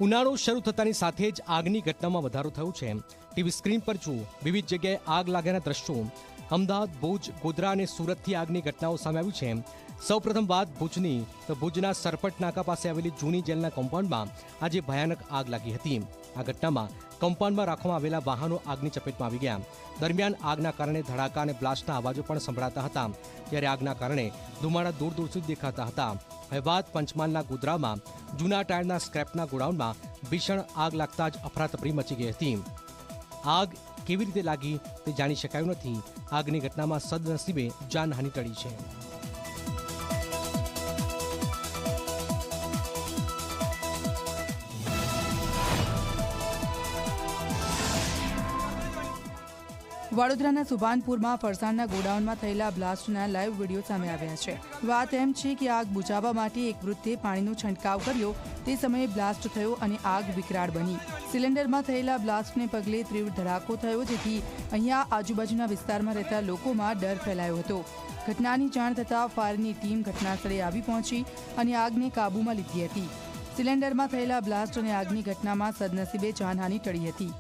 ઉનાળો શરૂ થતાની સાથે જ આગની ઘટનામાં વધારો થયો છે। ટીવી સ્ક્રીન પર જુઓ વિવિધ જગ્યાએ આગ લાગ્યાના દ્રશ્યો। અમદાવાદ, ભુજ, ગોધરા અને સુરતથી આગની ઘટનાઓ સામે આવી છે। સૌપ્રથમ વાત ભુજની, તો ભુજના સરપટ નાકા પાસે આવેલી જૂની જેલના કમ્પાઉન્ડમાં આજે ભયાનક આગ લાગી હતી। આ ઘટનામાં કમ્પાઉન્ડમાં રાખવામાં આવેલા વાહનો આગની ચપેટમાં આવી ગયા। દરમિયાન આગના કારણે ધડાકા અને બ્લાસ્ટના અવાજો પણ સંભળાતા હતા, ત્યારે આગના કારણે ધુમાડા દૂર દૂર સુધી દેખાતા હતા। હવે વાત પંચમહાલના ગોધરામાં જૂના ટાયરના સ્ક્રેપના ગોડાઉનમાં ભીષણ આગ લાગતા જ અફરાતફરી મચી ગઈ હતી। આગ કેવી રીતે લાગી તે જાણી શકાયું નથી। આગની ઘટનામાં સદનસીબે જાનહાનિ ટળી છે। વડોદરાના સુભાનપુરમાં ફરસાણના ગોડાઉનમાં થયેલા બ્લાસ્ટના લાઈવ વિડીયો સામે આવ્યા છે। વાત એમ છે કે આગ બુઝાવવા માટે એક વૃદ્ધે પાણીનો છંટકાવ કર્યો તે સમયે બ્લાસ્ટ થયો અને આગ વિકરાળ બની। સિલિન્ડરમાં થયેલા બ્લાસ્ટને પગલે તીવ્ર ધડાકો થયો, જેથી અહીંયા આજુબાજુના વિસ્તારમાં રહેતા લોકોમાં ડર ફેલાયો હતો। ઘટનાની જાણ થતાં ફાયરની ટીમ ઘટનાસ્થળે આવી પહોંચી અને આગને કાબૂમાં લીધી હતી। સિલિન્ડરમાં થયેલા બ્લાસ્ટ અને આગની ઘટનામાં સદનસીબે જાનહાનિ ટળી હતી।